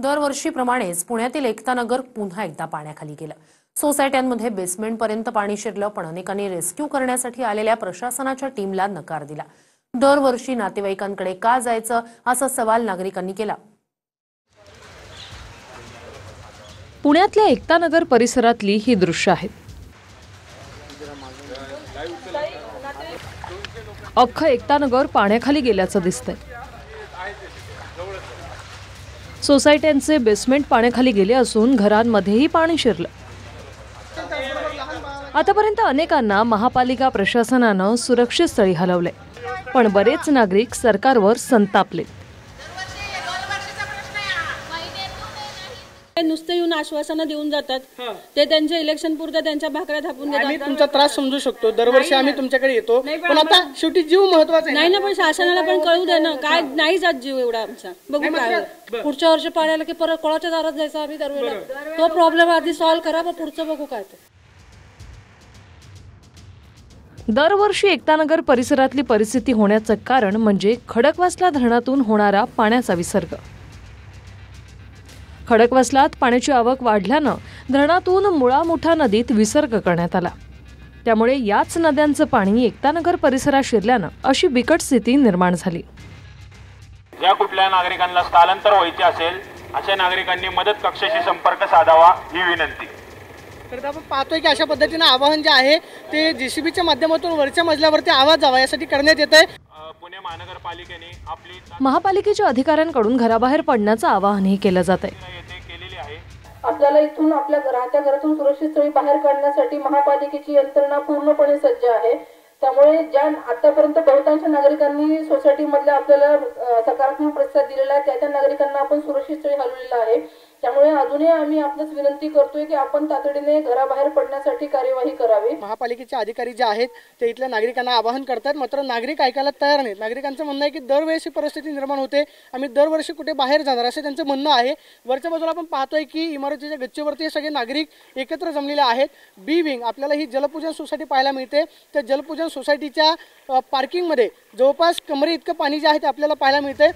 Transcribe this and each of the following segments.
दरवर्षीप्रमाणेच पुण्यातील एकतानगर पुन्हा एकदा पाण्याखाली गेलं। सोसायट्यांमध्ये बेसमेंटपर्यंत पाणी शिरलं, पण अनेकांनी रेस्क्यू करण्यासाठी आलेल्या प्रशासनाच्या टीमला नकार दिला। दरवर्षी नातेवाईकांकडे का जायचं असा सवाल नागरिकांनी केला। पुण्यातल्या एकतानगर परिसरातली ही दृश्य आहेत। अख्खं एकतानगर पाण्याखाली गेल्याचं दिसतंय। सोसायट्यांचे बेसमेंट पाण्याखाली गेले असून घरांमध्येही पाणी शिरलं। आतापर्यंत अनेकांना महापालिका प्रशासनानं सुरक्षित स्थळी हलवले, पण बरेच नागरिक सरकारवर संतापले। नुसते येऊन आश्वासनं देऊन जातात, ते त्यांच्या इलेक्शन पुरतं त्यांच्या भाकऱ्या थापून देतात। आम्ही तुमचा त्रास समजू शकतो, दरवर्षी आम्ही तुमच्याकडे येतो, पण आता शेवटी जीव महत्त्वाचा नाही ना। पण शासनाला पण कळू दे ना, काय नाही जात जीव एवढा आमचा। बघू काय पुढच्या वर्षी पाण्याला की परत कोणाच्या दारात जायचं आम्ही दरवेळेला। तो प्रॉब्लेम आधी सॉल्व्ह करा, मग पुढचं बघू काय ते। दरवर्षी एकतानगर परिसरातली परिस्थिती होण्याचं कारण म्हणजे खडकवासला धरणातून होणारा पाण्याचा विसर्ग। खडकवासलात पाण्याची आवक वाढल्यानं धरणातून मुळा-मुठा नदीत विसर्ग करण्यात आला। त्यामुळे याच नद्यांचं पाणी एकतानगर परिसरात शिरल्यानं अशी बिकट स्थिती निर्माण झाली। ज्या कुठल्या नागरिकांना स्थलांतर व्हायचे असेल अशा नागरिकांनी मदत कक्षाशी संपर्क साधावा ही विनंती। तर आपण पाहतोय की अशा पद्धतीने आवाहन जे आहे ते जेसीबीच्या माध्यमातून वरच्या मजल्यावरती आवाज जावा यासाठी करण्यात येत आहे। पुणे महानगरपालिकेने आपली महापालिकेच्या अधिकाऱ्यांकडून घराबाहेर पडण्याचं आवाहनही केलं जात आहे। आपल्याला इथून आपल्या राहत्या घरातून सुरक्षित स्थळी बाहेर काढण्यासाठी महापालिकेची यंत्रणा पूर्णपणे सज्ज आहे। त्यामुळे ज्या आतापर्यंत बहुतांश नागरिकांनी सोसायटीमधल्या आपल्याला सकारात्मक प्रतिसाद दिलेला आहे, त्या नागरिकांना आपण सुरक्षित स्थळी हलवलेलं आहे। त्यामुळे अजूनही आम्ही आपल्याच विनंती करतोय की आपण तातडीने घराबाहेर पडण्यासाठी कार्यवाही करावी। महापालिकेचे अधिकारी जे आहेत ते इथल्या नागरिकांना आवाहन करतात, मात्र नागरिक ऐकायला तयार नाहीत। नागरिकांचं म्हणणं आहे की दरवेळेस परिस्थिती निर्माण होते, आम्ही दरवर्षी कुठे बाहेर जाणार असं त्यांचं म्हणणं आहे। वरच्या बाजूला आपण पाहतोय की इमारतीच्या गच्चीवरती हे सगळे नागरिक एकत्र जमलेले आहेत। बी विंग आपल्याला ही जलपूजन सोसायटी पाहायला मिळते। त्या जलपूजन सोसायटीच्या पार्किंगमध्ये जवळपास कमरे इतकं पाणी जे आहे ते आपल्याला पाहायला मिळते।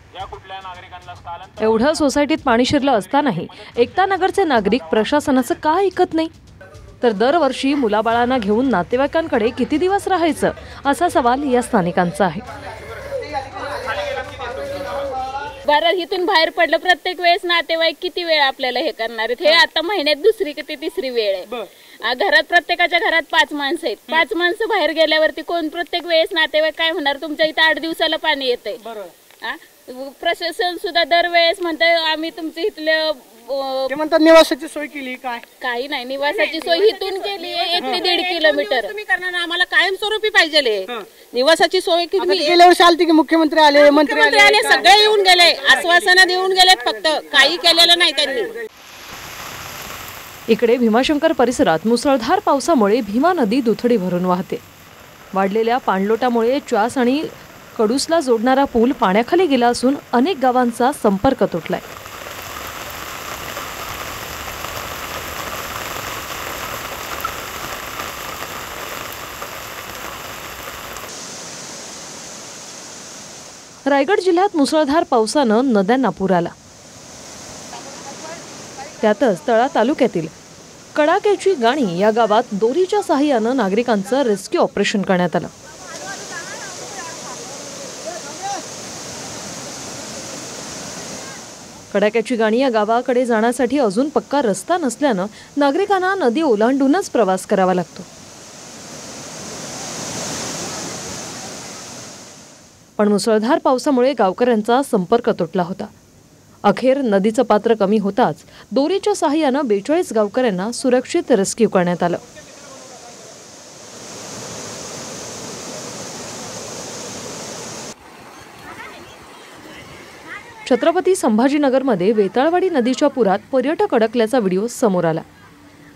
एवढं सोसायटीत पाणी शिरलं असतानाही एकतानगरचे नागरिक प्रशासनाचं का ऐकत नाही? तर दरवर्षी मुलाबाळांना घेऊन नातेवाईकांकडे किती दिवस राहायचं असा सवाल या स्थानिकांचा आहे। बरं, इथून बाहेर पडलं प्रत्येक वेळेस नातेवाईक किती वेळ आपल्याला हे करणार आहेत? हे आता महिन्यात दुसरी की तिसरी वेळ आहे। घरात प्रत्येकाच्या घरात 5 माणसं आहेत, 5 माणसं बाहेर गेल्यावरती कोण प्रत्येक वेळेस नातेवाईक काय होणार? तुमच्या इथं 8 दिवसाला पाणी येतंय। प्रशासन सुद्धा दरवेळेस म्हणतंय आम्ही तुमच्या इथल्या म्हणतात निवासाची सोय केली, काय काही नाही। निवासाची सोय इथून केली 1 ते 1.5 किलोमीटर। तुम्ही करणार, आम्हाला कायमस्वरूपी पाहिजे निवासाची सोय। गेल्या वर्षी आलती की मुख्यमंत्री आले, मंत्री आले, सगळे येऊन गेले, आश्वासनं देऊन गेलेत, फक्त काही केलेलं नाही त्यांनी। इकडे भीमाशंकर परिसरात मुसळधार पावसामुळे भीमा नदी दुथडी भरून वाहते। वाढलेल्या पाणलोटामुळे च्वास आणि कडूसला जोडणारा पूल पाण्याखाली गेला असून अनेक गावांचा संपर्क तुटलाय। रायगड जिल्ह्यात मुसळधार पावसानं नद्यांना पूर आला। त्यातच तळा तालुक्यातील कडाक्याची गाणी या गावात दोरीच्या साहाय्यानं नागरिकांचं रेस्क्यू ऑपरेशन करण्यात आलं। कडाक्याची गाणी या गावाकडे जाण्यासाठी अजून पक्का रस्ता नसल्यानं नागरिकांना नदी ओलांडूनच प्रवास करावा लागतो। पण मुसळधार पावसामुळे गावकऱ्यांचा संपर्क तुटला होता। अखेर नदीचं पात्र कमी होताच दोरीच्या साहाय्यानं 42 गावकऱ्यांना सुरक्षित रेस्क्यू करण्यात आलं। छत्रपती संभाजीनगरमध्ये वेताळवाडी नदीच्या पुरात पर्यटक अडकल्याचा व्हिडिओ समोर आला।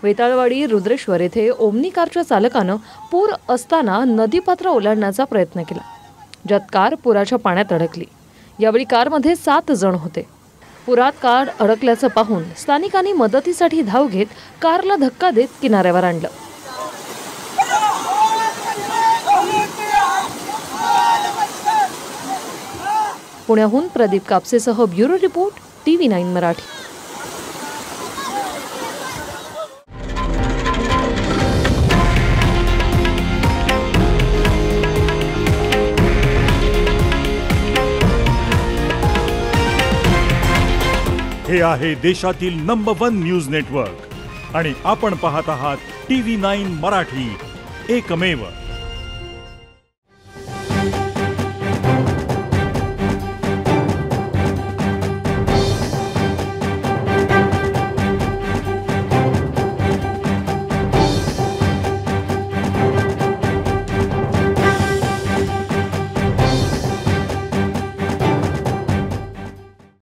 वेताळवाडी रुद्रेश्वर येथे ओमनी कारच्या चालकानं पूर असताना नदीपात्र ओलांडण्याचा प्रयत्न केला, ज्यात कार पुराच्या पाण्यात अडकली। यावेळी कारमध्ये 7 जण होते। पुरात कार अडकल्याचं पाहून स्थानिकांनी मदतीसाठी धाव घेत कारला धक्का देत किनाऱ्यावर आणलं। पुण्याहून प्रदीप कापसेसह ब्युरो रिपोर्ट TV9 मराठी। हे आहे देशातील नंबर 1 न्यूज नेटवर्क आणि आपण पाहत आहात TV9 मराठी, एकमेव.